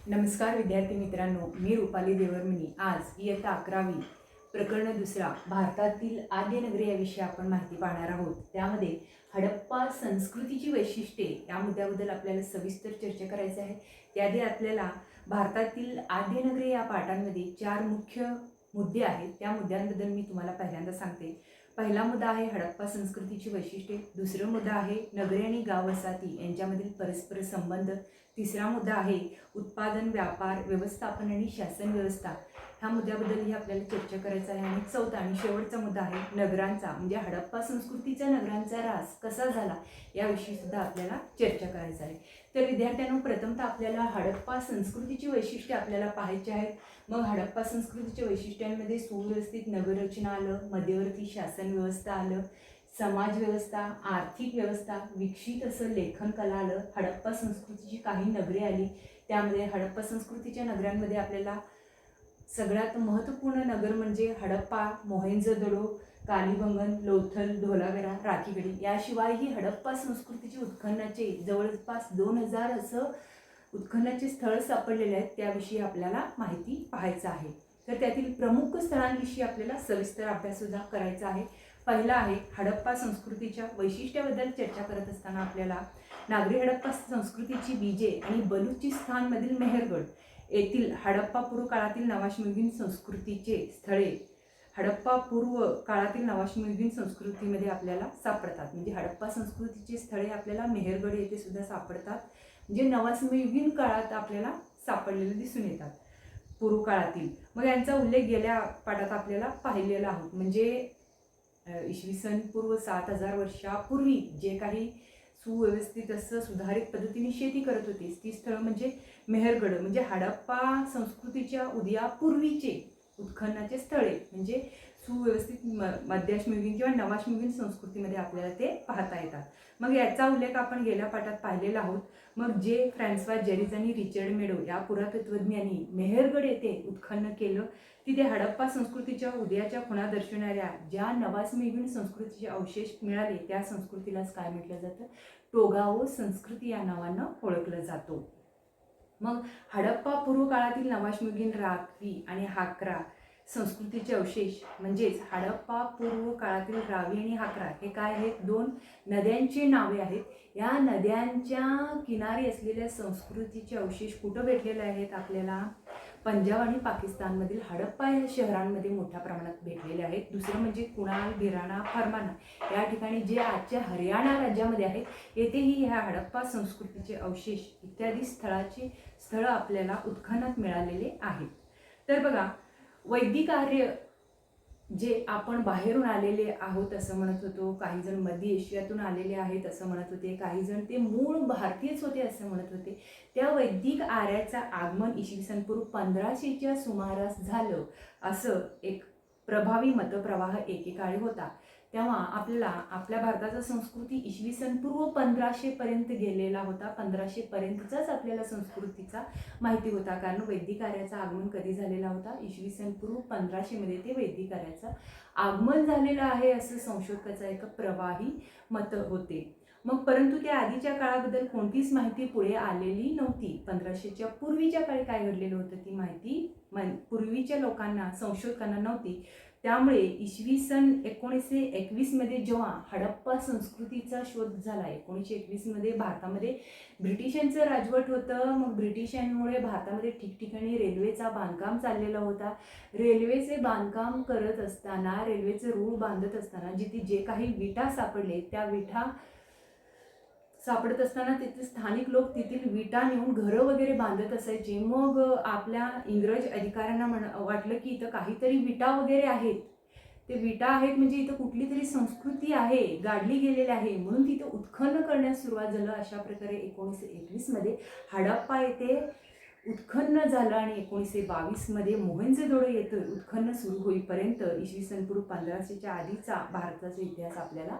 नमस्कार विद्यार्थी मित्रांनो, मी रुपाली देवरमणी. आज इयत्ता 11वी प्रकरण दुसरा भारतातील आद्य नगरे याविषयी आपण माहिती पाहणार आहोत. त्यामध्ये हडप्पा संस्कृतीची वैशिष्ट्ये या मुद्द्याबद्दल आपल्याला सविस्तर चर्चा करायची आहे. त्याआधी आपल्याला भारतातील आद्य नगरे या पाठांमध्ये 4 मुख्य मुद्दे आहेत. त्या मुद्द्यांबद्दल मी तुम्हाला पहिल्यांदा सांगते. पहिला मुद्दा आहे हडप्पा संस्कृतीची वैशिष्ट्ये. दुसरा मुद्दा आहे नगरे आणि गाव वसाहती यांच्यामधील परस्पर संबंध. तिसरा मुद्दा आहे उत्पादन, व्यापार, व्यवस्थापन आणि शासन व्यवस्था. ह्या मुद्द्याबद्दलही आपल्याला चर्चा करायचा आहे. आणि चौथा आणि शेवटचा मुद्दा आहे नगरांचा म्हणजे हडप्पा संस्कृतीचा नगरांचा ऱ्हास कसा झाला याविषयी सुद्धा आपल्याला चर्चा करायचं आहे. तर विद्यार्थ्यांनो, प्रथमतः आपल्याला हडप्पा संस्कृतीची वैशिष्ट्ये आपल्याला पाहायची आहेत. मग हडप्पा संस्कृतीच्या वैशिष्ट्यांमध्ये सुव्यवस्थित नगररचना आलं, मध्यवर्ती शासन व्यवस्था आलं, समाज व्यवस्था, आर्थिक व्यवस्था, विकसित असं लेखन कला आलं. हडप्पा संस्कृतीची काही नगरे आली. त्यामध्ये हडप्पा संस्कृतीच्या नगरांमध्ये आपल्याला सगळ्यात महत्त्वपूर्ण नगर म्हणजे हडप्पा, मोहेंजोदडो, कालीबंगन, लोथल, धोलावेरा, राखीगढी. याशिवायही हडप्पा संस्कृतीचे उत्खननाचे जवळपास 2000 असं उत्खननाचे स्थळ सापडलेले आहेत. त्याविषयी आपल्याला माहिती पाहायचं आहे. तर त्यातील प्रमुख स्थळांविषयी आपल्याला सविस्तर अभ्यास सुद्धा करायचा आहे. पहिला आहे हडप्पा संस्कृतीच्या वैशिष्ट्याबद्दल चर्चा करत असताना आपल्याला नागरी हडप्पा संस्कृतीची बीजे आणि बलुचिस्तानमधील मेहरगड येथील हडप्पा पूर्व काळातील नवाश्मयुगीन संस्कृतीचे स्थळे हडप्पा पूर्व काळातील नवाश्मयुगीन संस्कृतीमध्ये आपल्याला सापडतात. म्हणजे हडप्पा संस्कृतीचे स्थळे आपल्याला मेहरगड येथे सुद्धा सापडतात. म्हणजे नवाश्मयुगीन काळात आपल्याला सापडलेले दिसून येतात पूर्व काळातील. मग यांचा उल्लेख गेल्या पाठात आपल्याला पाहिलेला आहोत. म्हणजे इसवी सन पूर्व 7000 वर्षापूर्वी जे काही सुव्यवस्थित असं सुधारित पद्धतीने शेती करत होती ती स्थळं म्हणजे मेहरगड म्हणजे हडप्पा संस्कृतीच्या उदयापूर्वीचे उत्खननाचे स्थळे म्हणजे सुव्यवस्थित मध्याश्मयुगीन किंवा नवाश्मयुगीन संस्कृतीमध्ये आपल्याला ते पाहता येतात. मग याचा उल्लेख आपण गेल्या पाठात पाहिलेला आहोत. मग जे फ्रान्सवा जेरिज आणि रिचर्ड मेडो या पुरातत्वज्ञांनी मेहरगड येथे उत्खनन केलं तिथे हडप्पा संस्कृतीच्या उदयाच्या खुणा दर्शवणाऱ्या ज्या नवाश्मयुगीन संस्कृतीचे अवशेष मिळाले त्या संस्कृतीलाच काय म्हटलं जातं, टोगाओ संस्कृती या नावानं ओळखलं जातो. मग हडप्पा पूर्व काळातील नवाश्मयुगीन रावी आणि हाकरा संस्कृतीचे अवशेष म्हणजेच हडप्पा पूर्व काळातील रावी आणि हाकरा हे काय आहेत, 2 नद्यांची नावे आहेत. या नद्यांच्या किनारी असलेल्या संस्कृतीचे अवशेष कुठं भेटलेले आहेत आपल्याला, पंजाब आणि पाकिस्तानमधील हडप्पा या शहरांमध्ये मोठ्या प्रमाणात भेटलेले आहेत. दुसरं म्हणजे कुणाल, भिराणा, फरमाना या ठिकाणी जे आजच्या हरियाणा राज्यामध्ये आहेत येथेही ह्या हडप्पा संस्कृतीचे अवशेष इत्यादी स्थळं आपल्याला उत्खननात मिळालेले आहेत. तर बघा, वैदिक आर्य जे आपण बाहेरून आलेले आहोत असं म्हणत होतो, काही जण मध्य एशियातून आलेले आहेत असं म्हणत होते, काही जण ते मूळ भारतीयच होते असं म्हणत होते. त्या वैदिक आर्याचं आगमन इसवी सन पूर्व 1500च्या सुमारास झालं असं एक प्रभावी मतप्रवाह एकेकाळी होता. तेव्हा आपल्याला आपल्या भारताचा संस्कृती इसवी सन पूर्व 1500 पर्यंत गेलेला होता. 1500 पर्यंतचाच आपल्याला संस्कृतीचा माहिती होता, कारण वैदिक आर्याचं आगमन कधी झालेला होता, इसवी सन पूर्व 1500 मध्ये ते वैदिक आर्याचं आगमन झालेलं आहे असं संशोधकाचं एक प्रवाही मत होते. मग परंतु त्या आधीच्या काळाबद्दल कोणतीच माहिती पुढे आलेली नव्हती. 1500च्या पूर्वीच्या काळी काय घडलेलं होतं ती माहिती पूर्वीच्या लोकांना, संशोधकांना नव्हती. त्यामुळे इसवी सन 1921 मध्ये जेव्हा हडप्पा संस्कृतीचा शोध झाला, 1921 मध्ये भारतामध्ये ब्रिटिशांचं राजवट होतं. मग ब्रिटिशांमुळे भारतामध्ये ठिकठिकाणी रेल्वेचा बांधकाम चाललेला होता. रेल्वेचे बांधकाम करत असताना, रेल्वेचे रूळ बांधत असताना जिथे जे काही विटा सापडले त्या विटा सापडत असताना तिथे स्थानिक लोक तेथील विटा नेऊन घरं वगैरे बांधत असायचे. मग आपल्या इंग्रज अधिकाऱ्यांना वाटलं की इथं काहीतरी विटा वगैरे आहेत, ते विटा आहेत म्हणजे इथं कुठली तरी संस्कृती आहे, गाडली गेलेली आहे, म्हणून तिथं उत्खनन करण्यास सुरुवात झालं. अशा प्रकारे 1921 मध्ये हडप्पा येथे उत्खनन झालं आणि 1922 मध्ये मोहेंजोदडो येथे उत्खनन सुरू होईपर्यंत इसवी सन पूर्व 1500च्या आधीचा भारताचा इतिहास आपल्याला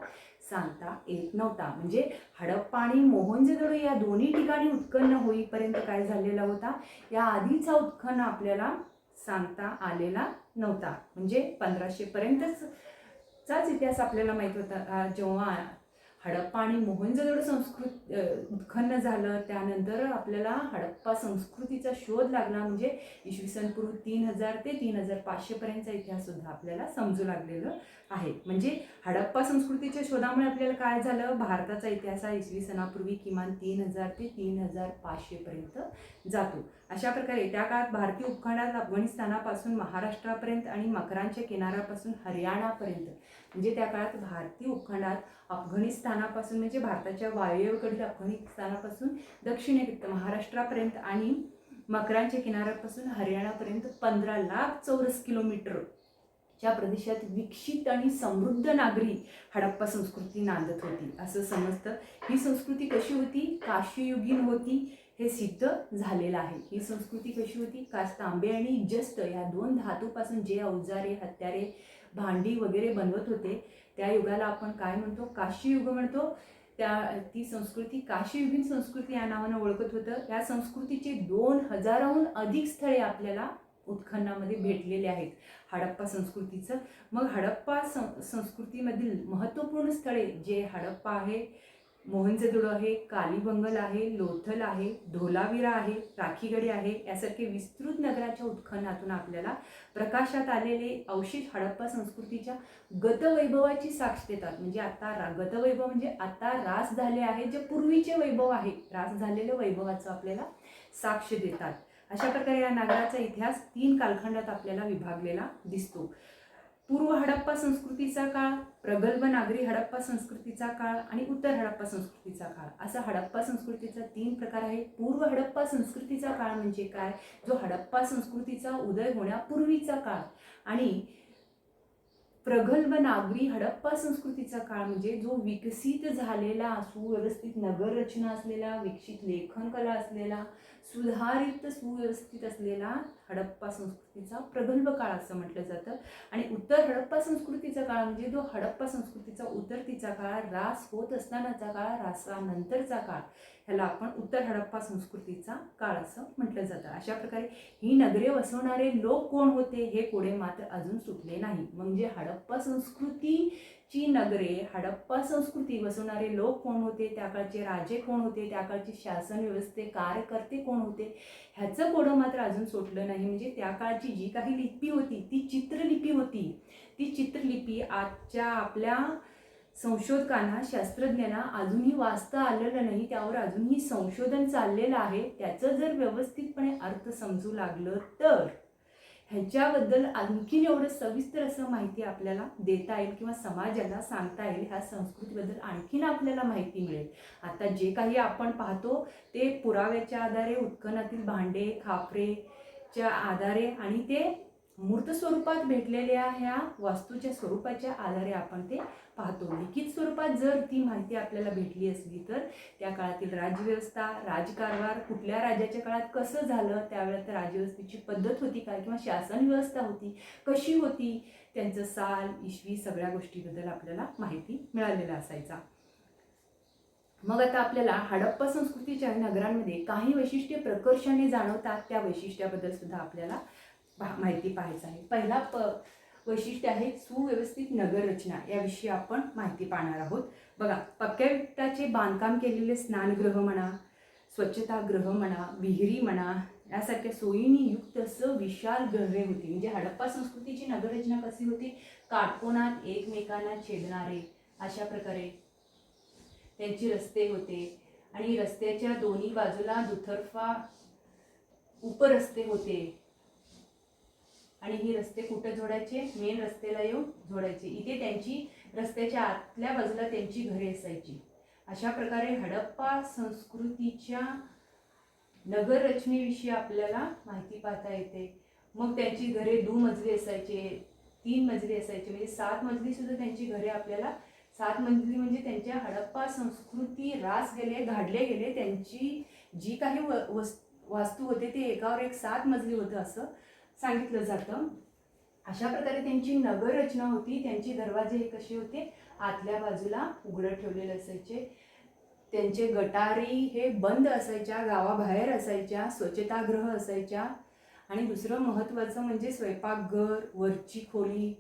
सांगता येत नव्हता. म्हणजे हडप्पा आणि मोहेंजोदडो या दोन्ही ठिकाणी उत्खनन होईपर्यंत काय झालेला होता, या आधीचा उत्खनन आपल्याला सांगता आलेला नव्हता. म्हणजे 1500 पर्यंतचाच इतिहास आपल्याला माहित होता. जेव्हा हडप्पा आणि मोहनजोदडो उत्खनन झालं, त्यानंतर आपल्याला हडप्पा संस्कृतीचा शोध लागला. म्हणजे इसवी सन पूर्व 3000 ते 3500 पर्यंतचा इतिहास सुद्धा आपल्याला समजू लागलेलं आहे. म्हणजे हडप्पा संस्कृतीच्या शोधामुळे आपल्याला काय झालं, भारताचा इतिहास हा इसवी सनापूर्वी किमान 3000 ते 3500 पर्यंत जातो. अशा प्रकारे त्या काळात भारतीय उपखंडात अफगाणिस्तानापासून महाराष्ट्रापर्यंत आणि मकरांच्या किनाऱ्यापासून हरियाणापर्यंत, म्हणजे त्या काळात भारतीय उपखंडात अफगाणिस्तानापासून म्हणजे भारताच्या वायव्येकडील अफगाणिस्तानापासून दक्षिणेकडे महाराष्ट्रापर्यंत आणि मकरांच्या किनाऱ्यापासून हरियाणापर्यंत 15 लाख चौरस किलोमीटरच्या प्रदेशात विकसित आणि समृद्ध नागरी हडप्पा संस्कृती नांदत होती असं समजतं. ही संस्कृती कशी होती, काशीयुगीन होती हे सिद्ध झालेलं आहे. ही संस्कृती कशी होती, तांबे आणि जस्त या 2 धातूपासून जे अवजारे, हत्यारे, भांडी वगैरे बनवत होते त्या युगाला आपण काय म्हणतो, काशीयुग म्हणतो. ती संस्कृती काशीयुगीन संस्कृती या नावानं ओळखत होतं. या संस्कृतीचे 2000हून अधिक स्थळे आपल्याला उत्खननामध्ये भेटलेले आहेत हडप्पा संस्कृतीचं. मग हडप्पा संस्कृतीमधील महत्त्वपूर्ण स्थळे जे हडप्पा आहे, मोहनजोदडो आहे, कालीबंगन आहे, लोथल आहे, धोलावीरा आहे, राखीगढी आहे, यासारखे विस्तृत नगराच्या उत्खननातून आपल्याला प्रकाशात आलेले अवशेष हडप्पा संस्कृतीच्या गतवैभवाची साक्ष देतात. म्हणजे आता गतवैभव म्हणजे आता ऱ्हास झाले आहे, जे पूर्वीचे वैभव आहे, ऱ्हास झालेल्या वैभवाचं आपल्याला साक्ष देतात. अशा प्रकारे या नगराचा इतिहास 3 कालखंडात आपल्याला विभागलेला दिसतो. पूर्व हडप्पा संस्कृतीचा काळ, प्रगल्भ नागरी हडप्पा संस्कृतीचा काळ आणि उत्तर हडप्पा संस्कृतीचा काळ, असा हडप्पा संस्कृतीचा 3 प्रकार आहे. पूर्व हडप्पा संस्कृतीचा काळ म्हणजे काय, जो हडप्पा संस्कृतीचा उदय होण्यापूर्वीचा काळ, आणि प्रगल्भ नागरी हडप्पा संस्कृतीचा काळ म्हणजे जो विकसित झालेला, सुव्यवस्थित नगररचना असलेला, विकसित लेखन कला असलेला, सुधारित सुव्यवस्थित असलेला हडप्पा संस्कृतीचा प्रगल्भ काळ असं म्हटलं जातं. आणि उत्तर हडप्पा संस्कृतीचा काळ म्हणजे जो हडप्पा संस्कृतीचा उतरतीचा काळ, ऱ्हास होत असतानाचा काळ, ऱ्हासानंतरचा काळ, ह्याला आपण उत्तर हडप्पा संस्कृतीचा काळ असं म्हटलं जातं. अशा प्रकारे ही नगरे वसवणारे लोक कोण होते हे कोडे मात्र अजून सुटले नाही. म्हणजे हडप्पा संस्कृतीची नगरे, हडप्पा संस्कृती वसवणारे लोक कोण होते, त्या काळचे राजे कोण होते, त्या काळचे शासन व्यवस्थे कार्यकर्ते कोण होते, ह्याचं कोडं मात्र अजून सुटलं नाही. म्हणजे त्या काळची जी काही लिपी होती ती चित्रलिपी होती. ती चित्रलिपी आजच्या आपल्या संशोधकांना, शास्त्रज्ञांना अजूनही वाचता आलेलं नाही, त्यावर अजूनही संशोधन चाललेलं आहे. त्याचं जर व्यवस्थितपणे अर्थ समजू लागलं तर ह्याच्याबद्दल आणखीन एवढं सविस्तर असं माहिती आपल्याला देता येईल किंवा समाजाला सांगता येईल. ह्या संस्कृतीबद्दल आणखीन आपल्याला माहिती मिळेल. आता जे काही आपण पाहतो ते पुराव्याच्या आधारे, उत्खनातील भांडे खापरेच्या आधारे आणि ते मूर्त स्वरूपात भेटलेल्या ह्या वास्तूच्या स्वरूपाच्या आधारे आपण ते पाहतो. लिखित स्वरूपात जर ती माहिती आपल्याला भेटली असली तर त्या काळातील राज्यव्यवस्था, राजकारभार, कुठल्या राजाच्या काळात कसं झालं, त्यावेळेस राजव्यवस्थेची पद्धत होती काय किंवा शासन व्यवस्था होती कशी होती, त्यांचं साल, इसवी, सगळ्या गोष्टीबद्दल आपल्याला माहिती मिळालेला असायचा. मग आता आपल्याला हडप्पा संस्कृतीच्या नगरांमध्ये काही वैशिष्ट्ये प्रकर्षाने जाणवतात, त्या वैशिष्ट्याबद्दल सुद्धा आपल्याला माहिती पाहायचं आहे. पहिला वैशिष्ट्य आहे सुव्यवस्थित नगररचना. याविषयी आपण माहिती पाहणार आहोत. बघा, पक्क्या विटाचे बांधकाम केलेले स्नानगृह म्हणा, स्वच्छतागृह म्हणा, विहिरी म्हणा, यासारख्या सोयींनी युक्त असं विशाल घरे होती. म्हणजे हडप्पा संस्कृतीची नगररचना कशी होती, काटकोनात एकमेकांना छेदणारे अशा प्रकारे त्यांची रस्ते होते आणि रस्त्याच्या दोन्ही बाजूला दुतर्फा उपरस्ते होते. आणि ही रस्ते कुठे जोडायचे, मेन रस्त्याला येऊन जोडायचे. इथे त्यांची रस्त्याच्या आतल्या बाजूला त्यांची घरे असायची. अशा प्रकारे हडप्पा संस्कृतीच्या नगररचनेविषयी आपल्याला माहिती पाहता येते. मग त्यांची घरे 2 मजली असायचे, 3 मजली असायचे, म्हणजे 7 मजली सुद्धा त्यांची घरे आपल्याला. 7 मजली म्हणजे त्यांच्या हडप्पा संस्कृती ऱ्हास गेले, घाडले गेले. त्यांची जी काही वास्तू होते ते एकावर एक 7 मजली होतं असं सांगितलं जातं. अशा प्रकारे त्यांची नगररचना होती. त्यांचे दरवाजे हे कसे होते, आतल्या बाजूला उघडं ठेवलेले असायचे. त्यांचे गटारी हे बंद असायच्या, गावाबाहेर असायच्या, स्वच्छतागृह असायच्या. आणि दुसरं महत्त्वाचं म्हणजे स्वयंपाकघर, वरची खोली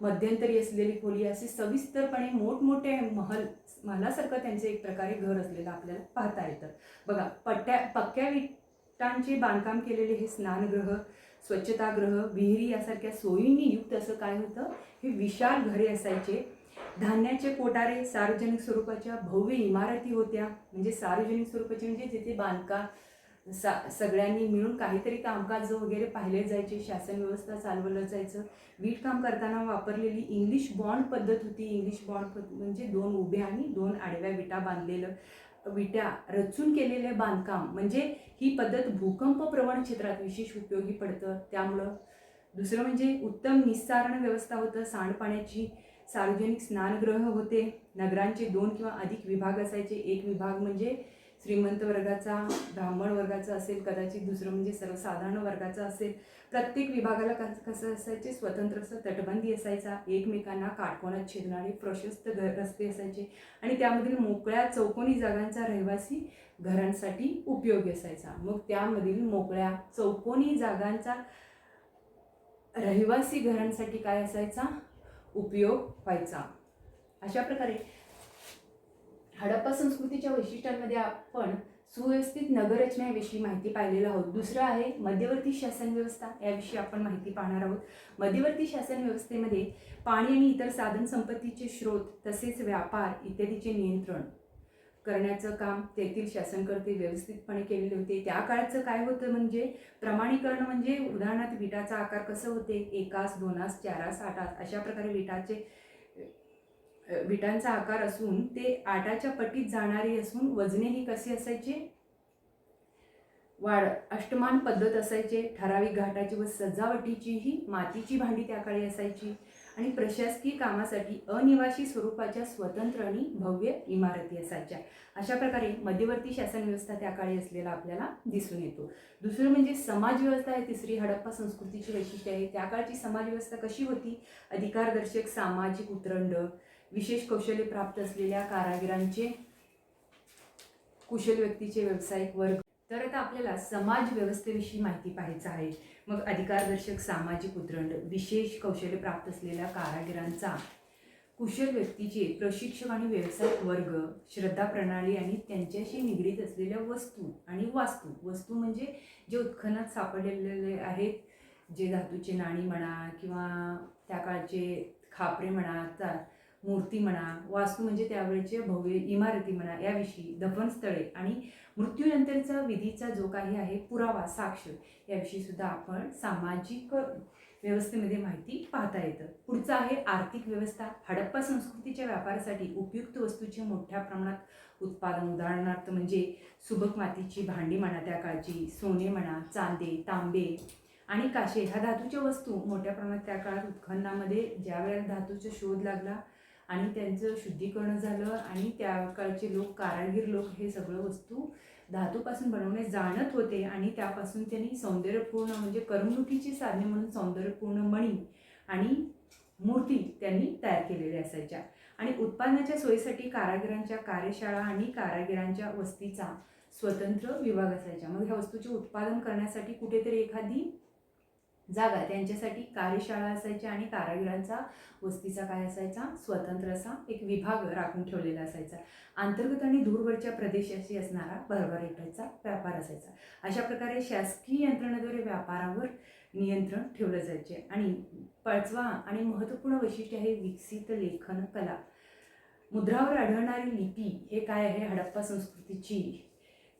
मध्यंतरी असलेली खोली असे सविस्तरपणे मोठमोठे महालासारखं त्यांचं एक प्रकारे घर असलेलं आपल्याला पाहता येतं. बघा, पक्क्या विटांचे बांधकाम केलेले हे स्नानगृह, स्वच्छतागृह, विहिरी यासारख्या सोयींनी युक्त असं काय होतं, हे विशाल घरे असायचे. धान्याचे कोठारे, सार्वजनिक स्वरूपाच्या भव्य इमारती होत्या. म्हणजे सार्वजनिक स्वरूपाचे म्हणजे जिथे बांधकाम सगळ्यांनी मिळून काहीतरी कामकाज वगैरे पाहिले जायचे, शासन व्यवस्था चालवलं जायचं. वीटकाम करताना वापरलेली इंग्लिश बॉन्ड पद्धत होती. इंग्लिश बॉन्ड म्हणजे 2 उभ्या आणि 2 आडव्या विटा बांधलेलं, विटा रचून केलेले बांधकाम. म्हणजे ही पद्धत भूकंप प्रवण क्षेत्रात विशेष उपयोगी पडतं. त्यामुळं दुसरं म्हणजे उत्तम निस्सारण व्यवस्था होतं. सांडपाण्याची सार्वजनिक स्नानगृह होते. नगरांचे 2 किंवा अधिक विभाग असायचे. एक विभाग म्हणजे श्रीमंत वर्गाचा, ब्राह्मण वर्गाचा असेल कदाचित, दुसरं म्हणजे सर्वसाधारण वर्गाचा असेल. प्रत्येक विभागाला कसं असायचे, स्वतंत्र असं तटबंदी असायचा. एकमेकांना काटकोनात छेदणारे प्रशस्त रस्ते असायचे आणि त्यामधील मोकळ्या चौकोनी जागांचा रहिवासी घरांसाठी उपयोगी असायचा. मग त्यामधील मोकळ्या चौकोनी जागांचा रहिवासी घरांसाठी काय असायचा, उपयोग व्हायचा. अशा प्रकारे हडप्पा संस्कृतीच्या वैशिष्ट्यांमध्ये आपण सुव्यवस्थित नगररचनेविषयी माहिती पाहिलेलं आहोत. दुसरं आहे मध्यवर्ती शासन व्यवस्था. याविषयी आपण माहिती पाहणार आहोत. मध्यवर्ती शासन व्यवस्थेमध्ये पाणी आणि इतर साधन संपत्तीचे स्रोत तसेच व्यापार इत्यादीचे नियंत्रण करण्याचं काम तेथील शासनकर्ते व्यवस्थितपणे केलेले होते. त्या काळचं काय होतं म्हणजे प्रमाणीकरण, म्हणजे उदाहरणार्थ विटाचा आकार कसं होते, 1 आस, 2 आस, 4 आस, 8 आस अशा प्रकारे विटांचा आकार असून ते 8च्या पट्टीत जाणारे असून वजनेही कसे असायचे, अष्टमान पद्धत असायचे. ठराविक घाटाची व सजावटीचीही मातीची भांडी त्या काळी असायची आणि प्रशासकीय कामासाठी अनिवासी स्वरूपाच्या स्वतंत्र आणि भव्य इमारती असायच्या. अशा प्रकारे मध्यवर्ती शासन व्यवस्था त्या काळी असलेला आपल्याला दिसून येतो. दुसरं म्हणजे समाज व्यवस्था आहे. तिसरी हडप्पा संस्कृतीची वैशिष्ट्य आहे. त्या काळची समाज व्यवस्था कशी होती, अधिकारदर्शक सामाजिक उतरंड, विशेष कौशल्य प्राप्त असलेल्या कारागिरांचे, कुशल व्यक्तीचे व्यावसायिक वर्ग. तर आता आपल्याला समाज व्यवस्थेविषयी माहिती पाहायचं आहे. मग अधिकारदर्शक सामाजिक उतरंड, विशेष कौशल्य प्राप्त असलेल्या कारागिरांचा, कुशल व्यक्तीचे, प्रशिक्षक आणि व्यावसायिक वर्ग, श्रद्धा प्रणाली आणि त्यांच्याशी निगडीत असलेल्या वस्तू आणि वास्तू. वस्तू म्हणजे जे उत्खनात सापडलेले आहेत, जे धातूचे नाणी म्हणा किंवा त्या काळचे खापरे म्हणा, मूर्ती म्हणा. वास्तू म्हणजे त्यावेळेचे भव्य इमारती म्हणा, याविषयी दफनस्थळे आणि मृत्यूनंतरचा विधीचा जो काही आहे पुरावा, साक्ष, याविषयी सुद्धा आपण सामाजिक व्यवस्थेमध्ये माहिती पाहता येतं. पुढचं आहे आर्थिक व्यवस्था. हडप्पा संस्कृतीच्या व्यापारासाठी उपयुक्त वस्तूचे मोठ्या प्रमाणात उत्पादन, उदाहरणार्थ म्हणजे सुबक मातीची भांडी म्हणा त्या काळची, सोने म्हणा, चांदे, तांबे आणि काशे ह्या धातूच्या वस्तू मोठ्या प्रमाणात त्या काळात उत्खननामध्ये ज्या वेळेला धातूचा शोध लागला आणि त्यांचं शुद्धीकरण झालं आणि त्या काळचे लोक, कारागीर लोक हे सगळं वस्तू धातूपासून बनवणे जाणत होते आणि त्यापासून त्यांनी सौंदर्यपूर्ण म्हणजे करमणुकीची साधने म्हणून सौंदर्यपूर्ण मणी आणि मूर्ती त्यांनी तयार केलेल्या असायच्या. आणि उत्पादनाच्या सोयीसाठी कारागिरांच्या कार्यशाळा आणि कारागिरांच्या वस्तीचा स्वतंत्र विभाग असायचा. मग ह्या वस्तूचे उत्पादन करण्यासाठी कुठेतरी एखादी जागा त्यांच्यासाठी कार्यशाळा असायच्या आणि कारागिरांचा वस्तीचा काय असायचा, स्वतंत्र असा एक विभाग राखून ठेवलेला असायचा. अंतर्गत आणि दूरवरच्या प्रदेशाशी असणारा भरभराटीचा व्यापार असायचा. अशा प्रकारे शासकीय यंत्रणेद्वारे व्यापारावर नियंत्रण ठेवलं जायचे. आणि 5वा आणि महत्त्वपूर्ण वैशिष्ट्य आहे विकसित लेखन कला. मुद्रावर आढळणारी लिपी हे काय आहे, हडप्पा संस्कृतीची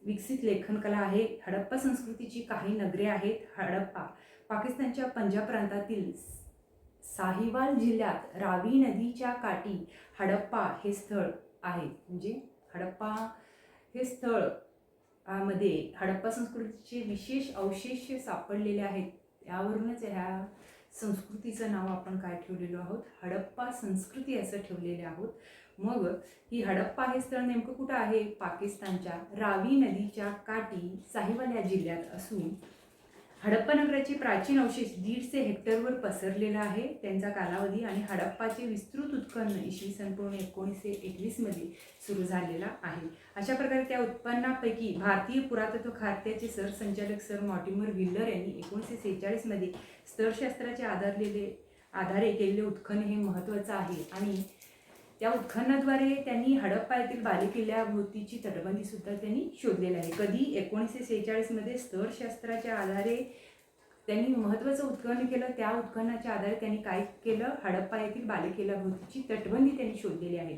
विकसित लेखन कला आहे. हडप्पा संस्कृतीची काही नगरे आहेत. हडप्पा पाकिस्तानच्या पंजाब प्रांतातील साहिवाल जिल्ह्यात रावी नदीच्या काठी हडप्पा हे स्थळ आहे. म्हणजे हडप्पा हे स्थळ मध्ये हडप्पा संस्कृतीचे विशेष अवशेष सापडलेले आहेत. त्यावरूनच ह्या संस्कृतीचं नाव आपण काय ठेवलेलो आहोत, हडप्पा संस्कृती असं ठेवलेले आहोत. मग ही हडप्पा हे स्थळ नेमकं कुठं आहे, पाकिस्तानच्या रावी नदीच्या काठी साहिवाल या जिल्ह्यात असून हडप्पा नगराचे प्राचीन अवशेष 150 हेक्टरवर पसरलेला आहे. त्यांचा कालावधी आणि हडप्पाचे विस्तृत उत्खनन इसवी सन पूर्व 1921 मध्ये सुरू झालेला आहे. अशा प्रकारे त्या उत्पन्नापैकी भारतीय पुरातत्व खात्याचे सरसंचालक सर मॉर्टिमर व्हिलर यांनी 1946 मध्ये स्थळशास्त्राचे आधारे केलेले उत्खनन हे महत्त्वाचं आहे आणि त्या उत्खननाद्वारे त्यांनी हडप्पा येथील बालेकिल्ल्याभोवतीची तटबंदीसुद्धा त्यांनी शोधलेली आहे. कधी 1946मध्ये स्तरशास्त्राच्या आधारे त्यांनी महत्त्वाचं उत्खनन केलं. त्या उत्खननाच्या आधारे त्यांनी काय केलं, हडप्पा येथील बालेकिल्ल्याभोवतीची तटबंदी त्यांनी शोधलेली आहे.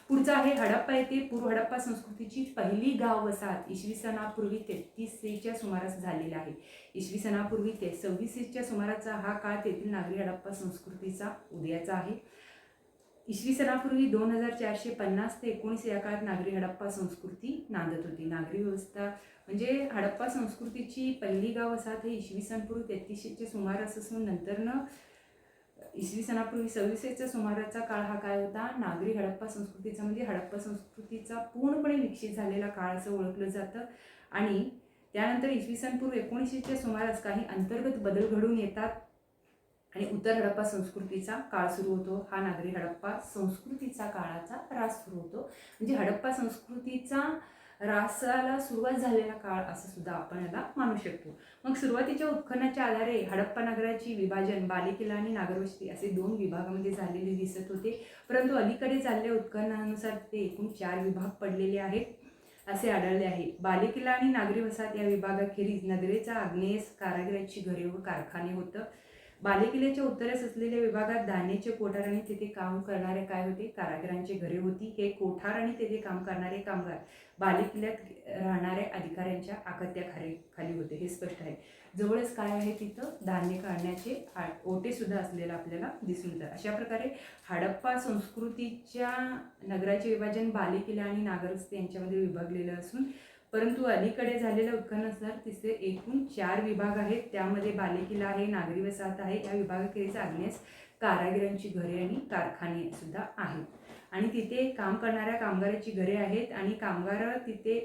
पुढचं आहे हडप्पा येथे पूर्व हडप्पा संस्कृतीची पहिली गाव वसाहत इसवी सनापूर्वी 33च्या सुमारास झालेला आहे. इसवी सनापूर्वी 26च्या सुमाराचा हा काळ तेथील नागरी हडप्पा संस्कृतीचा उदयाचा आहे. इसवी सनापूर्वी 2450 ते 19 या काळात नागरी हडप्पा संस्कृती नांदत होती. नागरी व्यवस्था म्हणजे हडप्पा संस्कृतीची पहिली गाव वसाहत हे इसवी सनपूर्वी 33च्या सुमारास असून नंतरनं इसवी सनापूर्वी 26च्या सुमाराचा काळ हा काय होता, नागरी हडप्पा संस्कृतीचा म्हणजे हडप्पा संस्कृतीचा पूर्णपणे विकसित झालेला काळ असं ओळखलं जातं. आणि त्यानंतर इसवी सनपूर्वी 1900च्या सुमारास काही अंतर्गत बदल घडून येतात आणि उत्तर हडप्पा संस्कृतीचा काळ सुरू होतो. हा नागरी हडप्पा संस्कृतीचा काळाचा रास सुरू होतो. म्हणजे हडप्पा संस्कृतीचा रासाला सुरुवात झालेला काळ असं सुद्धा आपण याला मानू शकतो. मग सुरुवातीच्या उत्खननाच्या आधारे हडप्पा नगराची विभाजन बालेकिल्ला आणि नागरवस्ती असे 2 विभागामध्ये झालेले दिसत होते. परंतु अलीकडे झालेल्या उत्खननानुसार ते एकूण 4 विभाग पडलेले आहेत असे आढळले आहे. बालेकिल्ला आणि नागरी वसाहत या विभागाखेरीज नगरेचा आग्नेयेस कारागिरांची घरे व कारखाने होतं. बालेकिल्ल्याच्या उत्तरेस असलेल्या विभागात धान्याचे कोठार आणि तेथे काम करणारे काय होते, कारागिरांची घरे होती. हे कोठार आणि तेथे काम करणारे कामगार बालेकिल्ल्यात राहणाऱ्या अधिकाऱ्यांच्या आखत्याखाली होते. हे स्पष्ट आहे. जवळच काय आहे, तिथं धान्य काढण्याचे ओटे सुद्धा असलेला आपल्याला दिसून येतात. अशा प्रकारे हडप्पा संस्कृतीच्या नगराचे विभाजन बालेकिल्ला आणि नागरवस्ती यांच्यामध्ये विभागलेलं असून परंतु अलीकडे झालेल्या उत्खननानुसार तिथे एकूण 4 विभाग आहेत. त्यामध्ये बालेकिल्ला आहे, नागरी वसाहत आहे. या विभागाखेरीज आग्नेस कारागिरांची घरे आणि कारखाने सुद्धा आहेत आणि तिथे काम करणाऱ्या कामगारांची घरे आहेत आणि कामगार तिथे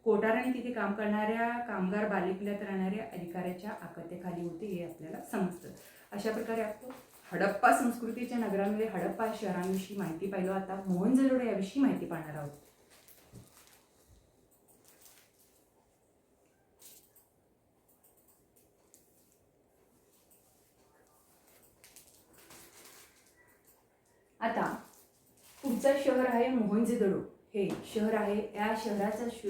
कोठार आणि तिथे काम करणाऱ्या कामगार बालेकिल्ल्यात राहणाऱ्या अधिकाऱ्याच्या आखत्याखाली होते हे आपल्याला समजतं. अशा प्रकारे आपण हडप्पा संस्कृतीच्या नगरांमध्ये हडप्पा शहरांविषयी माहिती पाहिलो. आता मोहनजोदडो याविषयी माहिती पाहणार आहोत. आता पुढचं शहर आहे मोहनजोदडो. हे शहर आहे. या शहराचा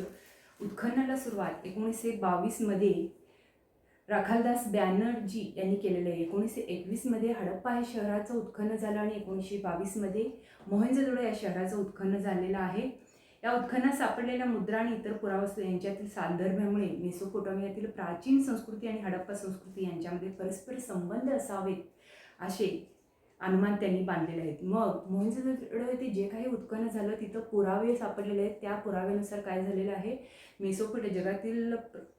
उत्खननाला सुरुवात 1922मध्ये राखालदास बॅनर्जी यांनी केलेलं आहे. 1921मध्ये हडप्पा या शहराचं उत्खनन झालं आणि 1922मध्ये मोहनजोदडो या शहराचं उत्खनन झालेलं आहे. या उत्खननात सापडलेल्या मुद्रा आणि इतर पुरावस्तू यांच्यातील साधर्म्यामुळे मेसोपोटामियातील प्राचीन संस्कृती आणि हडप्पा संस्कृती यांच्यामध्ये परस्पर संबंध असावेत असे अनुमान त्यांनी बांधलेले आहेत. मग मोहनजोदडो येथे जे काही उत्खनन झालं तिथं पुरावे सापडलेले आहेत. त्या पुराव्यानुसार काय झालेलं आहे, जगातील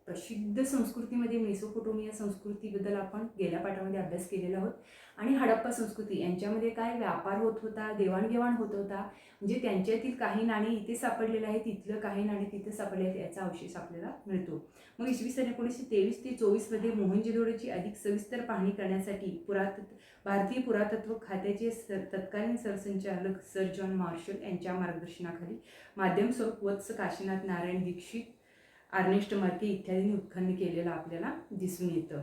प्रसिद्ध संस्कृतीमध्ये मेसोपोटामिया संस्कृतीबद्दल आपण गेल्या पाठामध्ये अभ्यास केलेला आहोत. आणि हडप्पा संस्कृती यांच्यामध्ये काय व्यापार होत होता, देवाणघेवाण होत होता. म्हणजे त्यांच्यातील काही नाणी इथे सापडलेले आहेत, तिथलं काही नाणी तिथे सापडले आहेत याचा अवशेष आपल्याला मिळतो. मग इसवी सन 1923 ते 24मध्ये मोहनजोदडोची अधिक सविस्तर पाहणी करण्यासाठी भारतीय पुरातत्व खात्याचे तत्कालीन सरसंचालक सर जॉन मार्शल यांच्या मार्गदर्शनाखाली माध्यम स्वरूप वत्स काशीनाथ नारायण दीक्षित, अर्नेस्ट मार्के इत्यादींनी उत्खनन केलेलं आपल्याला दिसून येतं.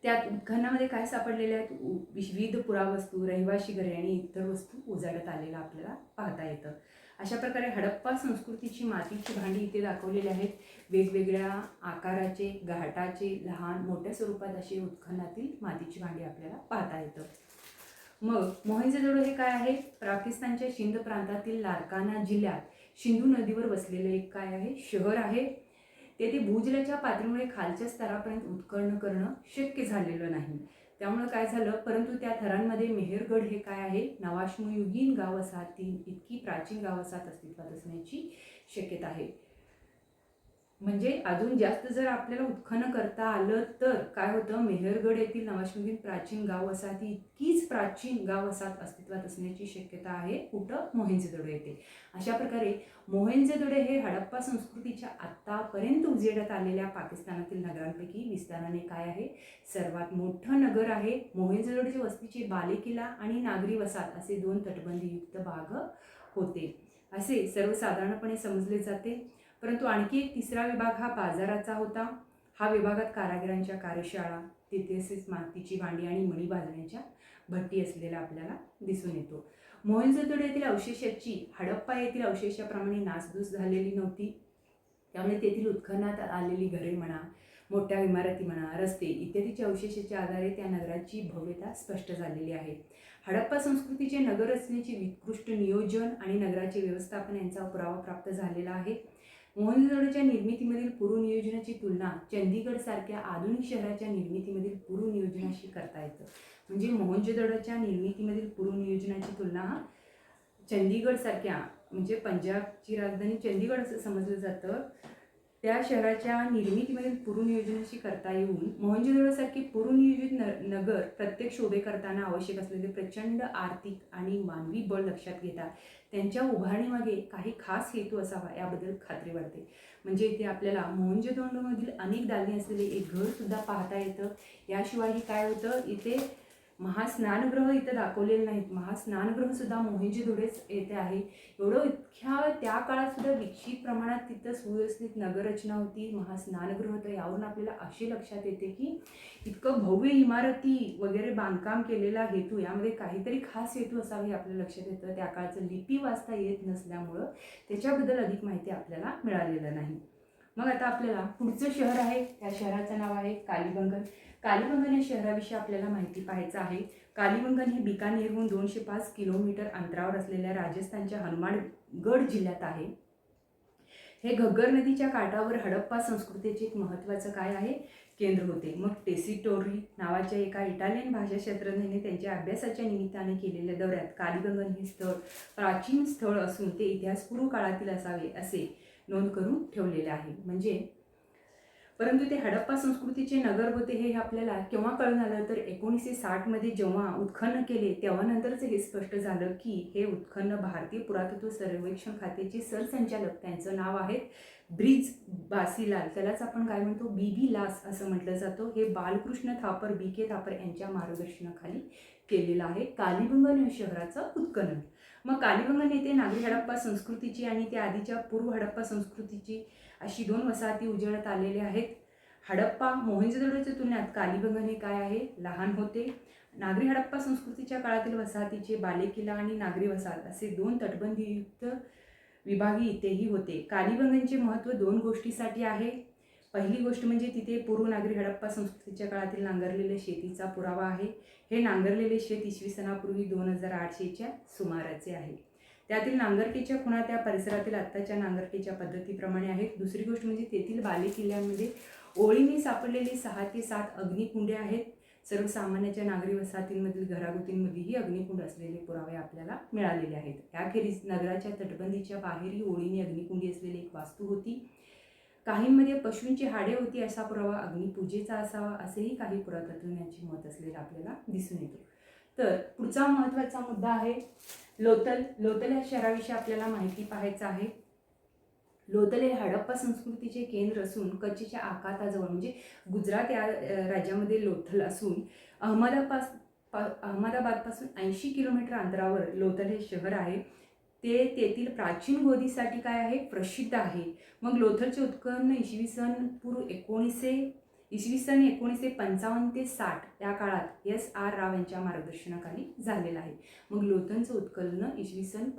त्यात उत्खननामध्ये काय सापडलेले आहेत, विविध पुरावस्तू, रहिवाशी घरे आणि इतर वस्तू उजाडत आलेला आपल्याला पाहता येतं. अशा प्रकारे हडप्पा संस्कृतीची मातीची भांडी इथे दाखवलेली आहेत. वेगवेगळ्या आकाराचे, घाटाचे, लहान मोठ्या स्वरूपात असे उत्खननातील मातीची भांडी आपल्याला पाहता येतं. मग मोहनजोदडो हे काय आहे, पाकिस्तानच्या सिंध प्रांतातील लारकाना जिल्ह्यात सिंधू नदीवर बसलेलं एक काय आहे, शहर आहे. तेथे भूजलाच्या पातळीमुळे खालच्या स्तरापर्यंत उत्खनन करणं शक्य झालेलं नाही. त्यामुळे काय झालं, परंतु त्या थरांमध्ये मेहरगड हे काय आहे, नवाश्मयुगीन गाव वसाहती इतकी प्राचीन गाव वसाहत अस्तित्वात असण्याची शक्यता आहे. म्हणजे अजून जास्त जर आपल्याला उत्खनन करता आलं तर काय होतं, मेहरगड येथील नवाश्मयुगीन प्राचीन गाव वसाहती इतकीच प्राचीन गाव वसाहत अस्तित्वात असण्याची शक्यता आहे. कुठं, मोहनजोदडो येथे. अशा प्रकारे मोहनजोदडो हे हडप्पा संस्कृतीच्या आत्तापर्यंत उजेडात आलेल्या पाकिस्तानातील नगरांपैकी विस्ताराने काय आहे, सर्वात मोठं नगर आहे. मोहनजोदडोच्या वस्तीचे बालेकिल्ला आणि नागरी वसाहत असे 2 तटबंदीयुक्त भाग होते असे सर्वसाधारणपणे समजले जाते. परंतु आणखी एक तिसरा विभाग हा बाजाराचा होता. हा विभागात कारागिरांच्या कार्यशाळा, तिथेच मातीची भांडी आणि मणी भाजण्याच्या भट्टी असलेला आपल्याला दिसून येतो. मोहनजोदडो येथील अवशेषाची हडप्पा येथील अवशेषाप्रमाणे नासधूस झालेली नव्हती. त्यामुळे तेथील उत्खननात आलेली घरे म्हणा, मोठ्या इमारती म्हणा, रस्ते इत्यादीच्या अवशेषाच्या आधारे त्या नगराची भव्यता स्पष्ट झालेली आहे. हडप्पा संस्कृतीचे नगर रचनेचे उत्कृष्ट नियोजन आणि नगराचे व्यवस्थापन यांचा पुरावा प्राप्त झालेला आहे. मोहनजोदडोच्या निर्मितीमधील पूर्वनियोजनाची तुलना चंदीगड सारख्या आधुनिक शहराच्या निर्मितीमधील पूर्वनियोजनाशी करता येतं. म्हणजे मोहनजोदडोच्या निर्मितीमधील पूर्वनियोजनाची तुलना चंदीगड सारख्या, म्हणजे पंजाबची राजधानी चंदीगड असं समजलं जातं, त्या शहराच्या निर्मितीमधील पूर्वनियोजनाशी करता येऊन मोहनजोदडोसारखी पूर्वनियोजित नगर प्रत्येक शोभे करताना आवश्यक असलेले प्रचंड आर्थिक आणि मानवी बळ लक्षात घेता त्यांच्या उभारणीमागे काही खास हेतू असावा याबद्दल खात्री वाटते. म्हणजे इथे आपल्याला मोहनजोदडोमधील अनेक दालने असलेले एक घर सुद्धा पाहता येतं. याशिवायही काय होतं, इथे महास्नानगृह इथं दाखवलेले नाहीत. महास्नानगृह सुद्धा मोहनजोदडोच येथे आहे. एवढं इतक्या त्या काळात सुद्धा विकसित प्रमाणात तिथं सुव्यवस्थित नगररचना होती, महास्नानगृह होतं. यावरून आपल्याला असे लक्षात येते की इतकं भव्य इमारती वगैरे बांधकाम केलेला हेतू, यामध्ये काहीतरी खास हेतू असावा हे आपल्या लक्षात येतं. त्या काळचं लिपी वाचता येत नसल्यामुळं त्याच्याबद्दल अधिक माहिती आपल्याला मिळालेलं नाही. मग आता आपल्याला पुढचं शहर आहे, त्या शहराचं नाव आहे कालीबंगन. कालीबंगन या शहराविषयी आपल्याला माहिती पाहायचं आहे. कालीबंगन हे बिकानेरहून 205 किलोमीटर अंतरावर असलेल्या राजस्थानच्या हनुमानगड जिल्ह्यात आहे. हे घग्गर नदीच्या काठावर हडप्पा संस्कृतीचे एक महत्त्वाचं काय आहे, केंद्र होते. मग टेसिटोरी नावाच्या एका इटालियन भाषाशास्त्रज्ञाने त्यांच्या अभ्यासाच्या निमित्ताने केलेल्या दौऱ्यात कालीबंगन हे स्थळ प्राचीन स्थळ असून ते इतिहासपूर्व काळातील असावे असे नोंद करून ठेवलेले आहे. म्हणजे परंतु ते हडप्पा संस्कृतीचे नगर होते हे आपल्याला केव्हा कळून आलं, तर 1960 जेव्हा उत्खनन केले तेव्हा नंतरच हे स्पष्ट झालं की हे उत्खनन भारतीय पुरातत्व सर्वेक्षण खात्याचे सरसंचालक, त्यांचं नाव आहे ब्रिज बासीलाल, त्यालाच आपण काय म्हणतो BB लास असं म्हटलं जातं, हे बालकृष्ण थापर BK थापर यांच्या मार्गदर्शनाखाली केलेलं आहे कालीबंगन या शहराचं उत्खनन. मग कालीबंगन येथे नागरी हडप्पा संस्कृतीची आणि त्या आधीच्या पूर्व हडप्पा संस्कृतीची अशी दोन वसाहती उजळत आलेल्या आहेत. हडप्पा मोहनजोदडोच्या तुलनेत कालीबंगन हे काय आहे, लहान होते. नागरी हडप्पा संस्कृतीच्या काळातील वसाहतीचे बालेकिल्ला आणि नागरी वसाहत असे दोन तटबंदीयुक्त विभागी इथेही होते. कालीबंगनचे महत्त्व दोन गोष्टीसाठी आहे. पहिली गोष्ट म्हणजे तिथे पूर्व नागरी हडप्पा संस्कृतीच्या काळातील नांगरलेल्या शेतीचा पुरावा आहे. हे नांगरलेले शेत इसवी सनापूर्वी 2800च्या सुमाराचे आहे. त्यातील नांगरटीच्या खुणा त्या परिसरातील आत्ताच्या नांगरटीच्या पद्धतीप्रमाणे आहेत. दुसरी गोष्ट म्हणजे तेथील बालेकिल्ल्यांमध्ये ओळीने सापडलेली 6 ते 7 अग्निकुंडे आहेत. सर्वसामान्याच्या नागरी वसाहतींमधील घरागुतींमध्येही अग्निकुंड असलेले पुरावे आपल्याला मिळालेले आहेत. याखेरीज नगराच्या तटबंदीच्या बाहेरही ओळीने अग्निकुंडी असलेली एक वास्तू होती. काहींमध्ये पशूंची हाडे होती असा पुरावा अग्निपूजेचा असावा असेही काही पुरातत्वज्ञांचे मत असलेलं आपल्याला दिसून येतो. तर पुढचा महत्त्वाचा मुद्दा आहे लोथल. लोथल या शहराविषयी आपल्याला माहिती पाहायचं आहे. लोथल हे हडप्पा संस्कृतीचे केंद्र असून कच्छच्या आखाताजवळ म्हणजे गुजरात या राज्यामध्ये लोथल असून अहमदाबादपासून 80 किलोमीटर अंतरावर लोथल हे शहर आहे. ते तेथील प्राचीन गोदीसाठी काय आहे, प्रसिद्ध आहे. मग लोथलचे उत्खनन इसवी सन 1955 ते 60 या काळात SR राव यांच्या मार्गदर्शनाखाली झालेलं आहे. मग लोथलचं उत्खनन इसवी सन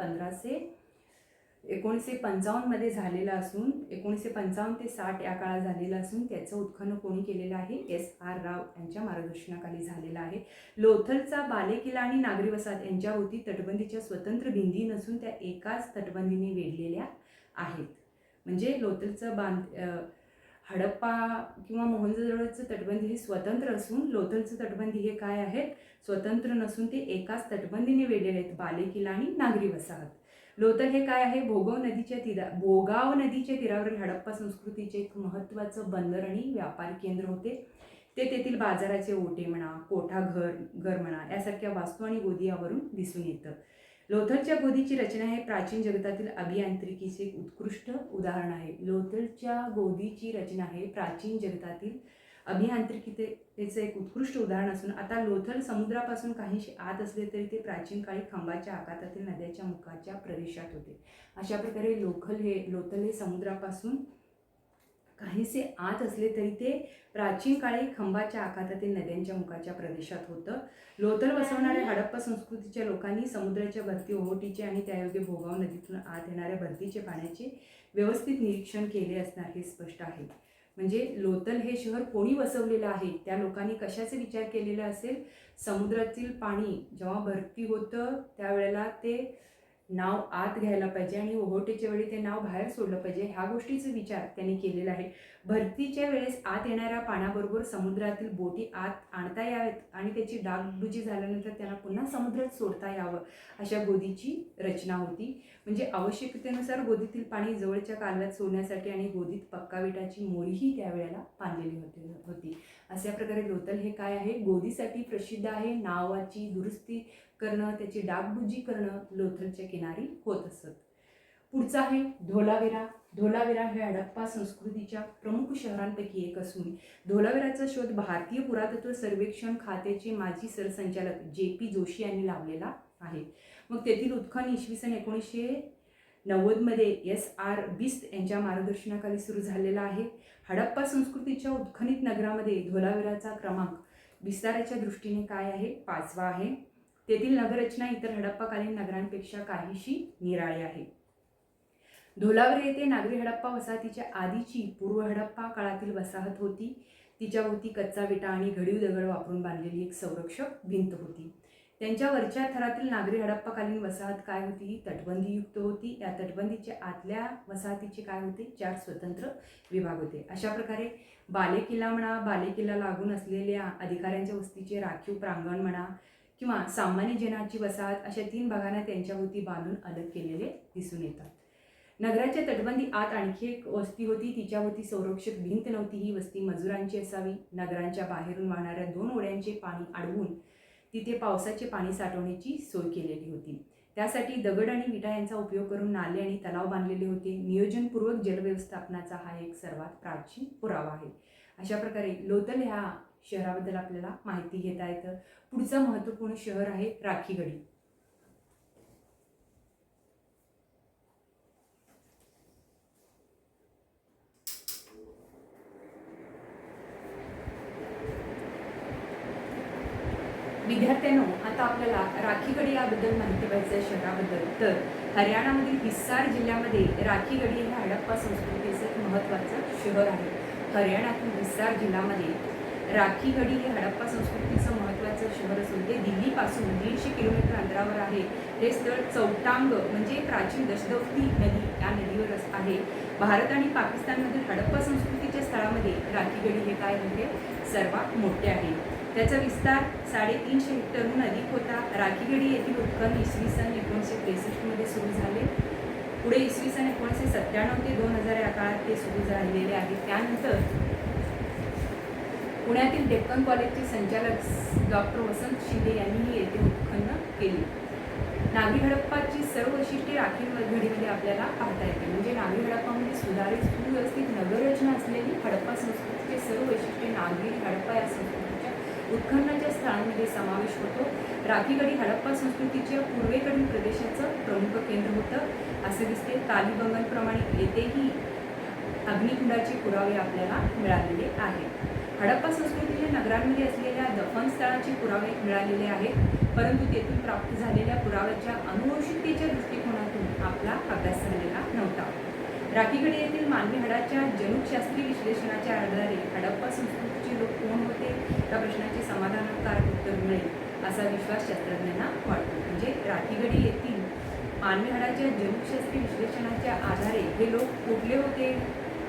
1955 झालेलं असून 1955 ते 60 या काळात झालेलं असून त्याचं उत्खनन कोणी केलेलं आहे, SR राव यांच्या मार्गदर्शनाखाली झालेलं आहे. लोथलचा बालेकिल्ला आणि नागरी वसाहत यांच्याभोवती तटबंदीच्या स्वतंत्र भिंती नसून त्या एकाच तटबंदीने वेढलेल्या आहेत. म्हणजे लोथलचं हडप्पा किंवा मोहनजोदडोचं तटबंदी हे स्वतंत्र असून लोथलचं तटबंदी हे काय आहेत, स्वतंत्र नसून ते एकाच तटबंदीने वेढलेले आहेत, बालेकिल्ला आणि नागरी वसाहत. लोथल हे काय आहे, भोगाव नदीच्या तीरावरील हडप्पा संस्कृतीचे एक महत्त्वाचं बंदर आणि व्यापारी केंद्र होते. ते तेथील बाजाराचे ओटे म्हणा, कोठा घर म्हणा यासारख्या वास्तू आणि गोदी यावरून दिसून येतं. लोथलच्या गोदीची रचना हे प्राचीन जगतातील अभियांत्रिकीचे एक उत्कृष्ट उदाहरण आहे. लोथलच्या गोदीची रचना हे प्राचीन जगतातील अभियांत्रिकीतेचं एक उत्कृष्ट उदाहरण असून आता लोथल समुद्रापासून काहीशी आत असले तरी ते प्राचीन काळी खंबाच्या आखातातील नद्याच्या मुखाच्या प्रदेशात होते. अशा प्रकारे लोथल हे समुद्रापासून काहीसे आत असले तरी ते प्राचीन काळी खंबाच्या आखातातील नद्यांच्या मुखाच्या प्रदेशात होतं. लोथल वसवणाऱ्या हडप्पा संस्कृतीच्या लोकांनी समुद्राच्या भरती ओहोटीचे आणि त्यायोगे भोगाव नदीतून आत येणाऱ्या भरतीचे पाण्याचे व्यवस्थित निरीक्षण केले असणार हे स्पष्ट आहे. म्हणजे लोथल हे शहर कोणी वसवलेलं आहे, त्या लोकांनी कशाचा विचार केलेला असेल? समुद्रातील पाणी जेव्हा भरती होतं त्यावेळेला ते नाव आत घ्यायला पाहिजे आणि ओहोटीच्या वेळी ते नाव बाहेर सोडलं पाहिजे, ह्या गोष्टीचा विचार त्यांनी केलेला आहे. भरतीच्या वेळेस आत येणाऱ्या पाण्याबरोबर समुद्रातील बोटी आत आणता याव्यात आणि त्याची डागडुजी झाल्यानंतर त्यांना पुन्हा समुद्रात सोडता यावं अशा गोदीची रचना होती. म्हणजे आवश्यकतेनुसार गोदीतील पाणी जवळच्या कालव्यात सोडण्यासाठी आणि गोदीत पक्का विटाची मोरीही त्यावेळेला बांधलेली होती. अशा प्रकारे लोथल हे काय आहे, गोदीसाठी प्रसिद्ध आहे. नावाची दुरुस्ती करणं, त्याची डागडुजी करणं लोथलच्या किनारी होत असत. पुढचा आहे धोलावीरा. धोलावीरा हे हडप्पा संस्कृतीच्या प्रमुख शहरांपैकी एक असून धोलावीराचा शोध भारतीय पुरातत्व सर्वेक्षण खात्याचे माजी सरसंचालक JP जोशी यांनी लावलेला आहे. मग तेथील उत्खनन इसवी सन 1990मध्ये SR बिस्त यांच्या मार्गदर्शनाखाली सुरू झालेला आहे. हडप्पा संस्कृतीच्या उत्खनित नगरामध्ये धोलावीराचा क्रमांक विस्ताराच्या दृष्टीने काय आहे, 5वा आहे. तेथील नगररचना इतर हडप्पाकालीन नगरांपेक्षा काहीशी निराळी आहे. धोलावीरा येथे नागरी हडप्पा वसाहतीच्या आधीची पूर्व हडप्पा काळातील वसाहत होती. तिच्याभोवती कच्चा विटा आणि घडीव दगड वापरून बांधलेली एक संरक्षक भिंत होती. त्यांच्या वरच्या थरातील नागरी हडप्पाकालीन वसाहत काय होती, ही तटबंदीयुक्त होती. या तटबंदीच्या आतल्या वसाहतीचे काय होते, 4 स्वतंत्र विभाग होते. अशा प्रकारे बालेकिल्ला म्हणा, बालेकिल्ला लागून असलेल्या अधिकाऱ्यांच्या वस्तीचे राखीव प्रांगण म्हणा किंवा सामान्य जनाची वसाहत, अशा 3 भागांना त्यांच्या भोवती बांधून अलग केलेले दिसून येतात. नगराच्या तटबंदी आत आणखी एक वस्ती होती, तिच्याभोवती संरक्षक भिंत नव्हती. ही वस्ती मजुरांची असावी. नगरांच्या बाहेरून वाहणाऱ्या 2 ओढ्यांचे पाणी अडवून तिथे पावसाचे पाणी साठवण्याची सोय केलेली होती. त्यासाठी दगड आणि विटा यांचा उपयोग करून नाले आणि तलाव बांधलेले होते. नियोजनपूर्वक जलव्यवस्थापनाचा हा एक सर्वात प्राचीन पुरावा आहे. अशा प्रकारे लोथल ह्या शहराबद्दल आपल्याला माहिती घेता येतं. पुढचं महत्त्वपूर्ण शहर आहे राखीगढी. विद्यार्थ्यांनो, आता आपल्याला राखीगढी याबद्दल माहिती पाहिजे शहराबद्दल. तर हरियाणामधील हिसार जिल्ह्यामध्ये राखीगढी हे हडप्पा संस्कृतीचं एक महत्त्वाचं शहर आहे. हरियाणातील हिसार जिल्ह्यामध्ये राखीगढी हे हडप्पा संस्कृतीचं महत्त्वाचं शहर असून ते दिल्लीपासून 150 किलोमीटर अंतरावर आहे. हे स्थळ चौटांग म्हणजे प्राचीन दशदौती नदी या नदीवर आहे. भारत आणि पाकिस्तानमधील हडप्पा संस्कृतीच्या स्थळामध्ये राखीगढी हे काय म्हणजे सर्वात मोठे आहे. त्याचा विस्तार 350 हेक्टरहून अधिक होता. राखीगढी येथील उत्खनन इसवी सन 1963मध्ये सुरू झाले. पुढे इसवी सन 1997 ते 2000 या काळात ते सुरू झालेले आहे. त्यानंतर पुण्यातील डेक्कन कॉलेजचे संचालक डॉक्टर वसंत शिंदे यांनीही येथे उत्खनन केले. नागरी हडप्पाची सर्व वैशिष्ट्ये राखीगढीमध्ये आपल्याला पाहता येते. म्हणजे नागरी हडप्पामध्ये सुधारित सुव्यवस्थित नगररचना असलेली हडप्पा संस्कृतीचे सर्व वैशिष्ट्ये नागरी हडप्पा या संस्कृतीच्या उत्खननाच्या स्थळांमध्ये समावेश होतो. राखीगढी हडप्पा संस्कृतीच्या पूर्वेकडील प्रदेशाचं प्रमुख केंद्र होतं असे दिसते. तालिबांगांप्रमाणे येथेही अग्निकुंडाचे पुरावे आपल्याला मिळालेले आहेत. हडप्पा संस्कृतीच्या नगरांमध्ये असलेल्या दफन स्थळांचे पुरावे मिळालेले आहेत, परंतु तेथून प्राप्त झालेल्या पुराव्याच्या अनुवंशिकतेच्या दृष्टिकोनातून आपला अभ्यास झालेला नव्हता. राखीगढी येथील मानवी हाडाच्या जनुकशास्त्रीय विश्लेषणाच्या आधारे हडप्पा संस्कृतीचे लोक कोण होते या प्रश्नाचे समाधानकारक उत्तर मिळेल असा विश्वास शास्त्रज्ञांना वाटतो. म्हणजे राखीगढी येथील मानवी हाडाच्या जनुकशास्त्रीय विश्लेषणाच्या आधारे हे लोक कुठले होते,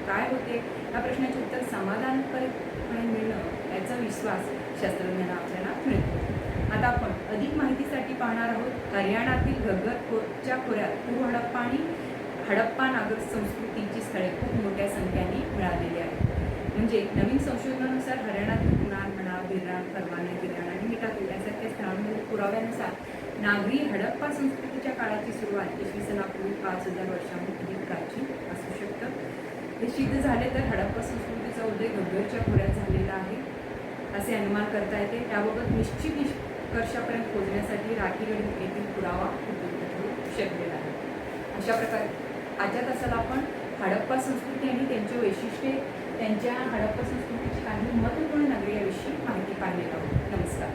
काय होते या प्रश्नाचे उत्तर समाधानकारकपणे मिळणं याचा विश्वास शास्त्रज्ञांना आपल्याला मिळतो. आता आपण अधिक माहितीसाठी पाहणार आहोत हरियाणातील घग्गरच्या खोऱ्यात पूर्व हडप्पा आणि हडप्पा नागर संस्कृतीची स्थळे खूप मोठ्या संख्येने मिळालेली आहेत. म्हणजे नवीन संशोधनानुसार हरियाणातील कुणाल म्हणा, बिर्रान, परवाने, गिराण आणि मिठापूर यासारख्या स्थळांमधील पुराव्यानुसार नागरी हडप्पा संस्कृतीच्या काळाची सुरुवात इसवी सनापूर्वी 5000 वर्षांहून अधिक प्राचीन असू शकतं. हे सिद्ध झाले तर हडप्पा संस्कृतीचा उदय घग्गरच्या खोऱ्यात झालेला आहे असे अनुमान करता येते. त्याबाबत निश्चित निष्कर्षापर्यंत पोहोचण्यासाठी राखीगढी येथील पुरावा उपयुक्त ठरू शकलेला आहे. अशा प्रकारे आजच्या तासाला आपण हडप्पा संस्कृती आणि त्यांची वैशिष्ट्ये त्यांच्या हडप्पा संस्कृतीची काही महत्त्वपूर्ण नगरी याविषयी माहिती पाहण्यात आहोत. नमस्कार.